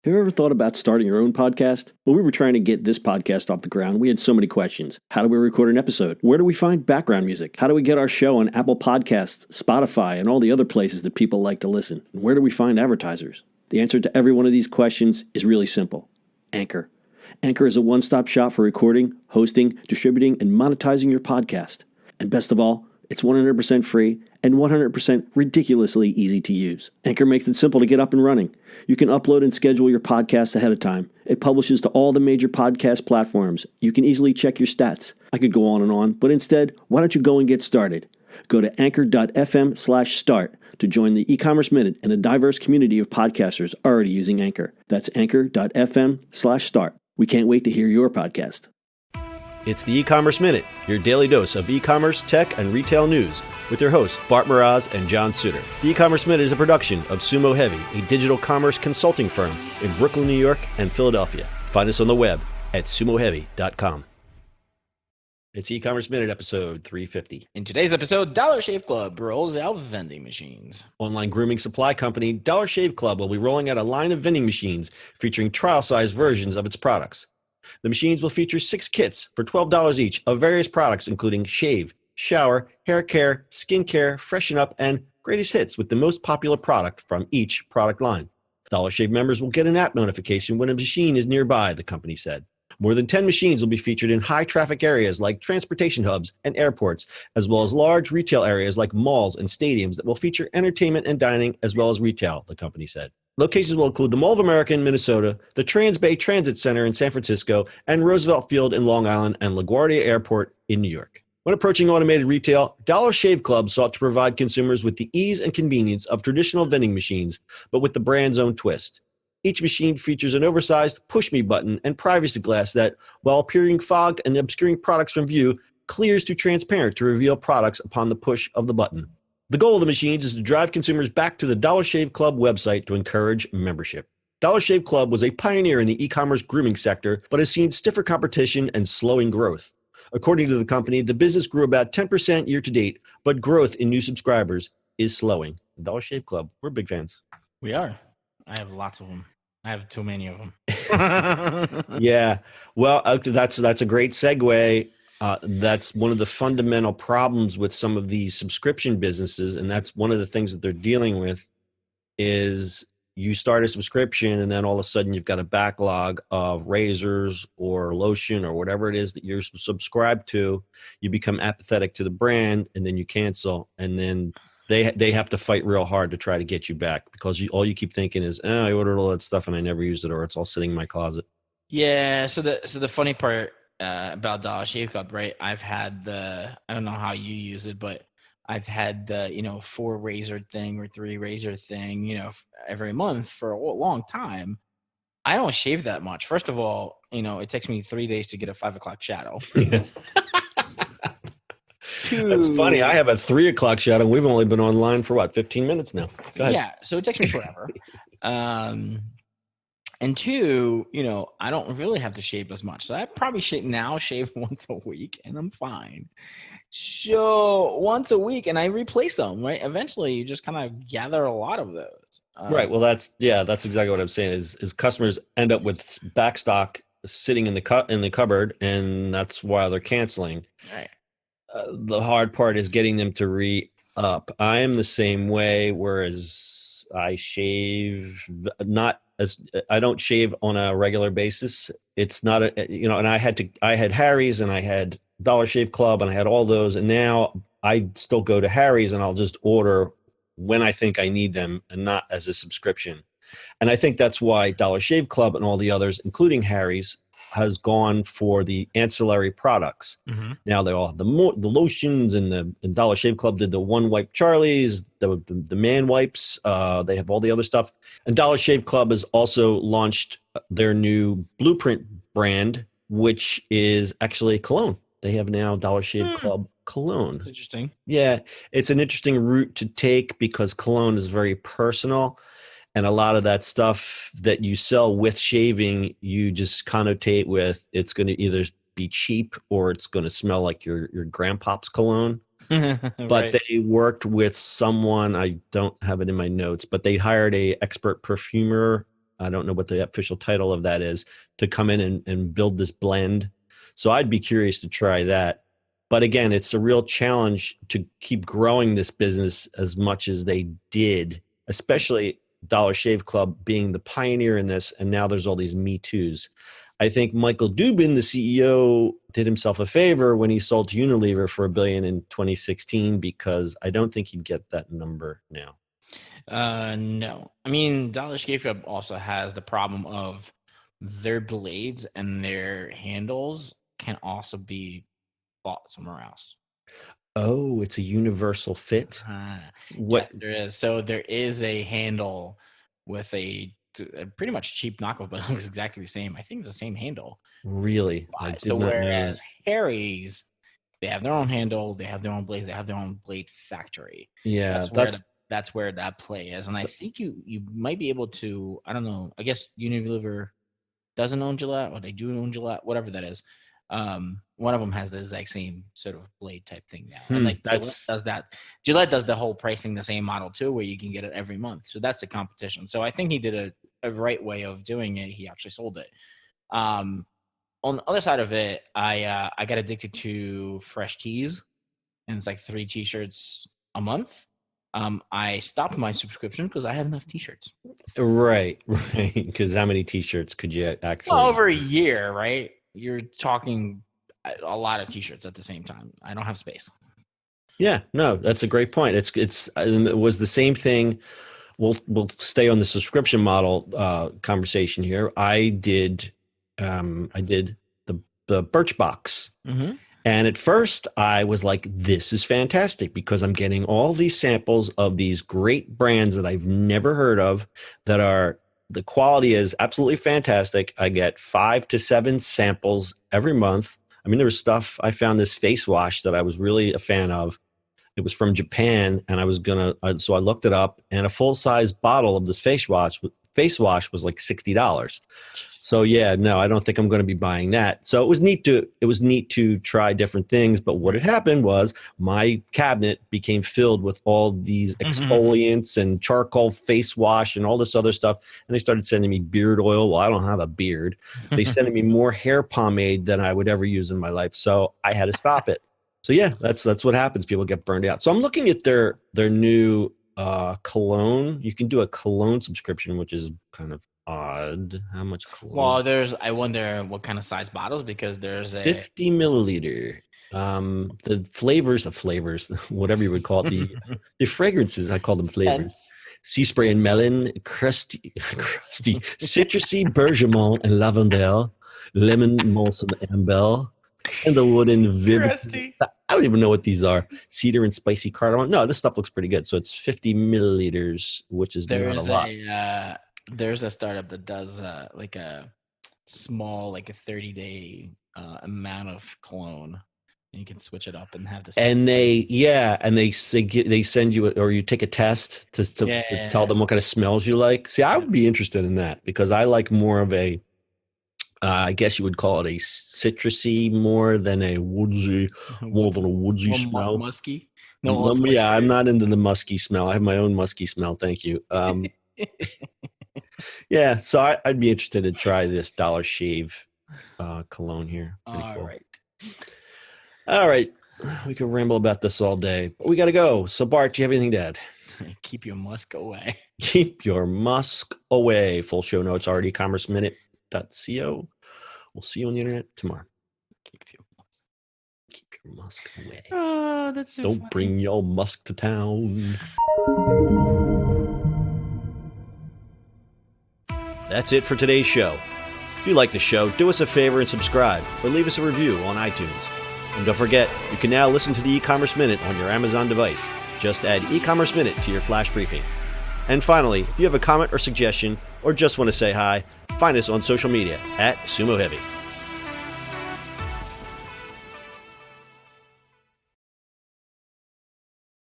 Have you ever thought about starting your own podcast? When we were trying to get this podcast off the ground, we had so many questions. How do we record an episode? Where do we find background music? How do we get our show on Apple Podcasts, Spotify, and all the other places that people like to listen? And where do we find advertisers? The answer to every one of these questions is really simple. Anchor. Anchor is a one-stop shop for recording, hosting, distributing, and monetizing your podcast. And best of all, it's 100% free and 100% ridiculously easy to use. Anchor makes it simple to get up and running. You can upload and schedule your podcast ahead of time. It publishes to all the major podcast platforms. You can easily check your stats. I could go on, but instead, why don't you go and get started? Go to anchor.fm/start to join the e-commerce minute and a diverse community of podcasters already using Anchor. That's anchor.fm/start. We can't wait to hear your podcast. It's the E-commerce Minute, your daily dose of e-commerce, tech, and retail news with your hosts, Bart Mraz and John Suter. The E-commerce Minute is a production of Sumo Heavy, a digital commerce consulting firm in Brooklyn, New York, and Philadelphia. Find us on the web at sumoheavy.com. It's E-commerce Minute, episode 350. In today's episode, Dollar Shave Club rolls out vending machines. Online grooming supply company Dollar Shave Club will be rolling out a line of vending machines featuring trial-size versions of its products. The machines will feature 6 kits for $12 each of various products, including shave, shower, hair care, skin care, freshen up, and greatest hits with the most popular product from each product line. Dollar Shave members will get an app notification when a machine is nearby, the company said. More than 10 machines will be featured in high-traffic areas like transportation hubs and airports, as well as large retail areas like malls and stadiums that will feature entertainment and dining as well as retail, the company said. Locations will include the Mall of America in Minnesota, the Transbay Transit Center in San Francisco, and Roosevelt Field in Long Island and LaGuardia Airport in New York. When approaching automated retail, Dollar Shave Club sought to provide consumers with the ease and convenience of traditional vending machines, but with the brand's own twist. Each machine features an oversized push-me button and privacy glass that, while appearing fogged and obscuring products from view, clears to transparent to reveal products upon the push of the button. The goal of the machines is to drive consumers back to the Dollar Shave Club website to encourage membership. Dollar Shave Club was a pioneer in the e-commerce grooming sector, but has seen stiffer competition and slowing growth. According to the company, the business grew about 10% year to date, but growth in new subscribers is slowing. Dollar Shave Club, we're big fans. We are. I have lots of them. I have too many of them. Yeah. Well, that's a great segue. That's one of the fundamental problems with some of these subscription businesses, and that's one of the things that they're dealing with is you start a subscription and then all of a sudden you've got a backlog of razors or lotion or whatever it is that you're subscribed to. You become apathetic to the brand and then you cancel, and then they have to fight real hard to try to get you back because all you keep thinking is, I ordered all that stuff and I never used it, or it's all sitting in my closet. Yeah. So the funny part about Dollar Shave Club, right? I've had I don't know how you use it, but I've had the 4 razor thing or 3 razor thing, every month for a long time. I don't shave that much. First of all, it takes me 3 days to get a 5 o'clock shadow. That's funny. I have a 3 o'clock shadow. We've only been online for 15 minutes now. Go ahead. Yeah. So it takes me forever. And 2, I don't really have to shave as much. So I probably shave once a week and I'm fine. So once a week and I replace them, right? Eventually you just kind of gather a lot of those. Right. Well, that's exactly what I'm saying is customers end up with backstock sitting in the cupboard, and that's why they're canceling. Right. The hard part is getting them to re-up. I am the same way, whereas I shave I don't shave on a regular basis. It's not and I had Harry's and I had Dollar Shave Club and I had all those, and now I still go to Harry's and I'll just order when I think I need them and not as a subscription. And I think that's why Dollar Shave Club and all the others, including Harry's, has gone for the ancillary products. Mm-hmm. Now they all have the lotions, and Dollar Shave Club did the One Wipe Charlies, the man wipes. They have all the other stuff. And Dollar Shave Club has also launched their new Blueprint brand, which is actually cologne. They have now Dollar Shave Club cologne. That's interesting. Yeah, it's an interesting route to take because cologne is very personal. And a lot of that stuff that you sell with shaving, you just connotate with it's going to either be cheap or it's going to smell like your grandpa's cologne. But Right. they worked with someone, I don't have it in my notes, but they hired a expert perfumer I don't know what the official title of that is, to come in and build this blend. So I'd be curious to try that. But again, it's a real challenge to keep growing this business as much as they did, especially Dollar Shave Club being the pioneer in this. And now there's all these Me Too's. I think Michael Dubin, the CEO, did himself a favor when he sold to Unilever for $1 billion in 2016, because I don't think he'd get that number now. No. I mean, Dollar Shave Club also has the problem of their blades and their handles can also be bought somewhere else. Oh, it's a universal fit. What? Yeah, there is. So there is a handle with a pretty much cheap knockoff, but it looks exactly the same. I think it's the same handle. Really? So whereas Harry's, they have their own handle, they have their own blades, they have their own blade factory. Yeah, that's where that play is. And I think you might be able to, I don't know, I guess Unilever doesn't own Gillette, or they do own Gillette, whatever that is. One of them has the exact same sort of blade type thing now. And like Gillette does that. Gillette does the whole pricing the same model too, where you can get it every month. So that's the competition. So I think he did a right way of doing it. He actually sold it. On the other side of it, I got addicted to fresh tees, and it's like 3 t-shirts a month. I stopped my subscription because I had enough t-shirts. Right. Because how many t-shirts could you actually? Well, over a year, right? You're talking a lot of t-shirts at the same time. I don't have space. Yeah, no, that's a great point. It was the same thing. We'll stay on the subscription model conversation here. I did the Birchbox. Mm-hmm. And at first I was like, this is fantastic because I'm getting all these samples of these great brands that I've never heard of, that are, the quality is absolutely fantastic. I get 5 to 7 samples every month. I mean, there was stuff, I found this face wash that I was really a fan of. It was from Japan, and so I looked it up, and a full-size bottle of this face wash was like $60. So yeah, no, I don't think I'm going to be buying that. So it was neat to try different things. But what had happened was my cabinet became filled with all these exfoliants and charcoal face wash and all this other stuff. And they started sending me beard oil. Well, I don't have a beard. They sent me more hair pomade than I would ever use in my life. So I had to stop it. So yeah, that's what happens. People get burned out. So I'm looking at their new cologne. You can do a cologne subscription, which is kind of odd. How much cologne? Well, I wonder what kind of size bottles, because there's a 50 milliliter. The flavors, whatever you would call it, the fragrances, I call them flavors. Sea spray and melon, crusty, citrusy bergamot and lavender, lemon mousse and amber, sandalwood and vivid. I don't even know what these are. Cedar and spicy cardamom. No, this stuff looks pretty good. So it's 50 milliliters, which is not a lot. There's a startup that does like a small, like a 30-day amount of cologne, and you can switch it up and have this. And they send you, or you take a test to tell them what kind of smells you like. See, I would be interested in that, because I like more of a, I guess you would call it a citrusy more than a woodsy smell. Musky? No, yeah, I'm not into the musky smell. I have my own musky smell. Thank you. Yeah, so I'd be interested to try this Dollar Shave cologne here. Pretty cool. All right. We could ramble about this all day, but we got to go. So, Bart, do you have anything to add? Keep your musk away. Keep your musk away. Full show notes are at ecommerceminute.co. We'll see you on the internet tomorrow. Keep your musk away. Oh, that's so Don't funny. bring your musk to town. That's it for today's show. If you like the show, do us a favor and subscribe, or leave us a review on iTunes. And don't forget, you can now listen to the e-commerce minute on your Amazon device. Just add e-commerce minute to your flash briefing. And finally, if you have a comment or suggestion, or just want to say hi, find us on social media at Sumo Heavy.